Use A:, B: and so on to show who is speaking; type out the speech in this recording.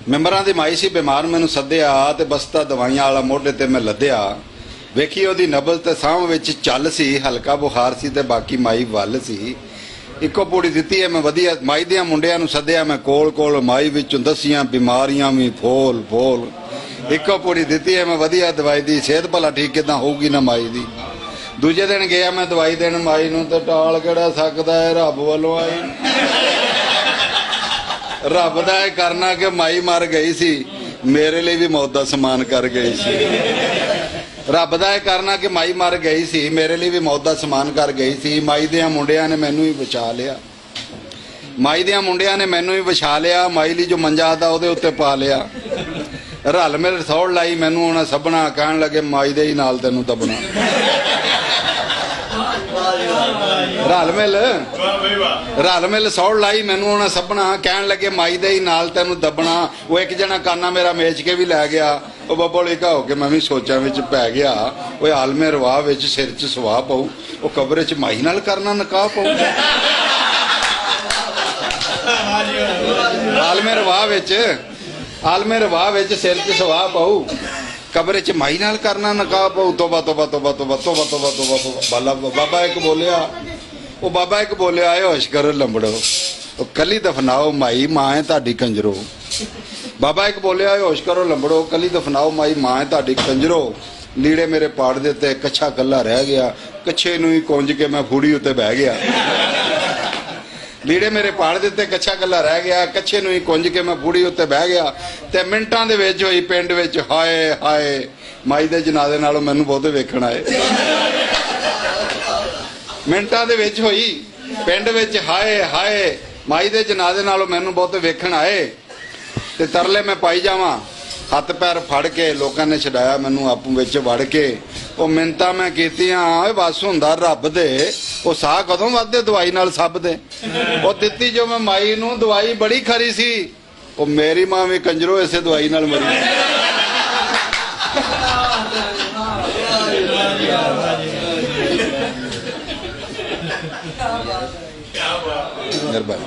A: ਮੈਂਬਰਾਂ ਦੀ ਮਾਈ ਸੀ ਬਿਮਾਰ, ਮੈਨੂੰ ਸੱਦਿਆ ਤੇ ਬਸਤਾ ਦਵਾਈਆਂ ਵਾਲਾ ਮੋਢੇ ਤੇ ਮੈਂ ਲੱਦਿਆ। ਵੇਖੀ ਉਹਦੀ ਨਬਜ਼ ਤੇ ਸਾਹ ਵਿੱਚ ਚੱਲ ਸੀ, ਹਲਕਾ ਬੁਖਾਰ ਸੀ ਤੇ ਬਾਕੀ ਮਾਈ ਵੱਲ ਸੀ। ਇੱਕੋ ਪੂੜੀ ਦਿੱਤੀ ਹੈ ਮੈਂ ਵਧੀਆ। ਮਾਈ ਦਿਆਂ ਮੁੰਡਿਆਂ ਨੂੰ ਸੱਦਿਆ ਮੈਂ ਕੋਲ ਮਾਈ ਵਿੱਚੋਂ ਦਸੀਆਂ ਬਿਮਾਰੀਆਂ ਵੀ ਫੋਲ ਫੋਲ। ਇੱਕੋ ਪੂੜੀ ਦਿੱਤੀ ਹੈ ਮੈਂ ਵਧੀਆ ਦਵਾਈ ਦੀ, ਸਿਹਤ ਭਲਾ ਠੀਕ ਕਿੱਦਾਂ ਹੋਊਗੀ ਨਾ ਮਾਈ ਦੀ। ਦੂਜੇ ਦਿਨ ਗਿਆ ਮੈਂ ਦਵਾਈ ਦੇਣ ਮਾਈ ਨੂੰ, ਤੇ ਟਾਲ ਕਿਹੜਾ ਸਕਦਾ ਹੈ, ਰੱਬ ਵੱਲੋਂ ਆਈ। ਰੱਬ ਦਾ ਇਹ ਕਰਨਾ ਕਿ ਮਾਈ ਮਰ ਗਈ ਸੀ, ਮੇਰੇ ਲਈ ਵੀ ਮੌਤ ਦਾ ਸਮਾਨ ਕਰ ਗਈ ਸੀ। ਰੱਬ ਦਾ ਇਹ ਕਰਨਾ ਕਿ ਮਾਈ ਮਰ ਗਈ ਸੀ, ਮੇਰੇ ਲਈ ਵੀ ਮੌਤ ਦਾ ਸਮਾਨ ਕਰ ਗਈ ਸੀ। ਮਾਈ ਦਿਆਂ ਮੁੰਡਿਆਂ ਨੇ ਮੈਨੂੰ ਹੀ ਬਚਾ ਲਿਆ, ਮਾਈ ਦਿਆਂ ਮੁੰਡਿਆਂ ਨੇ ਮੈਨੂੰ ਹੀ ਵਿਛਾ ਲਿਆ। ਮਾਈ ਲਈ ਜੋ ਮੰਜਾ ਆਦਾ ਉਹਦੇ ਉੱਤੇ ਪਾ ਲਿਆ। ਰਲ ਮਿਲ ਸੌੜ ਲਾਈ ਮੈਨੂੰ ਉਹਨਾਂ ਸਭਨਾ, ਕਹਿਣ ਲੱਗੇ ਮਾਈ ਦੇ ਹੀ ਨਾਲ ਤੈਨੂੰ ਦਬਣਾ। ਰਲ ਮਿਲ ਸੌੜ ਲਾਈ ਮੈਨੂੰ ਉਹਨਾਂ ਸਭਨਾ, ਕਹਿਣ ਲੱਗੇ ਮਾਈ ਦੇ ਹੀ ਨਾਲ ਤੈਨੂੰ ਦਬਣਾ। ਉਹ ਇੱਕ ਜਣਾ ਕਾਨਾ ਮੇਰਾ ਮੇਚ ਕੇ ਵੀ ਲੈ ਗਿਆ। ਉਹ ਬੱਬੋਲੀਕਾ ਹੋ ਕੇ ਮੈਂ ਵੀ ਸੋਚਾਂ ਵਿੱਚ ਪੈ ਗਿਆ। ਉਹ ਆਲਮੇ ਰਵਾਹ ਵਿੱਚ ਸਿਰ 'ਚ ਸਵਾਹ ਪਊ, ਉਹ ਕਬਰੇ 'ਚ ਮਾਈ ਨਾਲ ਕਰਨਾ ਨਿਕਾਹ ਪਊ। ਆਲਮੇ ਰਵਾਹ ਵਿੱਚ ਸਿਰ 'ਚ ਸਵਾਹ ਪਊ, ਕਬਰੇ 'ਚ ਮਾਈ ਨਾਲ ਕਰਨਾ ਨਿਕਾਹ ਪਊ। ਤੋਬਾ ਤੋਬਾ ਤੋਬਾ ਤੋਬਾ ਤੋਬਾ ਤੋਬਾ ਤੋਬਾ ਤੋਬਾ। ਬਾਬਾ ਇੱਕ ਬੋਲਿਆ, ਉਹ ਬਾਬਾ ਇੱਕ ਬੋਲਿਆ, ਆਏ ਹੋਸ਼ ਕਰੋ ਲੰਬੜੋ, ਉਹ ਕੱਲੀ ਦਫਨਾਓ ਮਾਈ ਮਾਂ ਹੈ ਤੁਹਾਡੀ ਕੰਜਰੋ। ਬਾਬਾ ਇੱਕ ਬੋਲਿਆ, ਹੋਸ਼ ਕਰੋ ਲੰਬੜੋ, ਕੱਲੀ ਦਫਨਾਓ ਮਾਈ ਮਾਂ ਹੈ ਤੁਹਾਡੀ ਕੰਜਰੋ। ਲੀੜੇ ਮੇਰੇ ਪਾੜ ਦਿੱਤੇ, ਕੱਛਾ ਕੱਲਾ ਰਹਿ ਗਿਆ, ਕੱਛੇ ਨੂੰ ਹੀ ਕੁੰਝ ਕੇ ਮੈਂ ਫੂੜੀ ਉੱਤੇ ਬਹਿ ਗਿਆ। ਲੀੜੇ ਮੇਰੇ ਪਾੜ ਦਿੱਤੇ, ਕੱਛਾ ਕੱਲਾ ਰਹਿ ਗਿਆ, ਕੱਛੇ ਨੂੰ ਹੀ ਕੁੰਝ ਕੇ ਮੈਂ ਫੂੜੀ ਉੱਤੇ ਬਹਿ ਗਿਆ। ਤੇ ਮਿੰਟਾਂ ਦੇ ਵਿੱਚ ਹੋਈ ਪਿੰਡ ਵਿੱਚ ਹਾਏ ਹਾਏ, ਮਾਈ ਦੇ ਜਨਾਜ਼ੇ ਨਾਲੋਂ ਮੈਨੂੰ ਬਹੁਤੇ ਵੇਖਣ ਆਏ। ਮਿੰਟਾਂ ਦੇ ਵਿੱਚ ਹੋਈ ਪਿੰਡ ਵਿੱਚ ਹਾਏ ਹਾਏ, ਮਾਈ ਦੇ ਜਨਾਜ਼ੇ ਨਾਲੋਂ ਮੈਨੂੰ ਬਹੁਤੇ ਵੇਖਣ ਆਏ। ਤੇ ਤਰਲੇ ਮੈਂ ਪਾਈ ਜਾਵਾਂ, ਹੱਥ ਪੈਰ ਫੜ ਕੇ ਲੋਕਾਂ ਨੇ ਛਡਾਇਆ ਮੈਨੂੰ ਆਪੂ ਵਿੱਚ ਵੜ ਕੇ। ਉਹ ਮਿੰਤਾਂ ਮੈਂ ਕੀਤੀਆਂ, ਓਏ ਬਸ ਹੁੰਦਾ ਰੱਬ ਦੇ, ਉਹ ਸਾਹ ਕਦੋਂ ਵੱਧਦੇ ਦਵਾਈ ਨਾਲ ਸਭ ਦੇ। ਉਹ ਦਿੱਤੀ ਜੋ ਮੈਂ ਮਾਈ ਨੂੰ ਦਵਾਈ ਬੜੀ ਖਰੀ ਸੀ, ਉਹ ਮੇਰੀ ਮਾਂ ਵੀ ਕੰਜਰੋ ਇਸੇ ਦਵਾਈ ਨਾਲ ਮਰੀ। ਮਿਹਰਬਾਨੀ।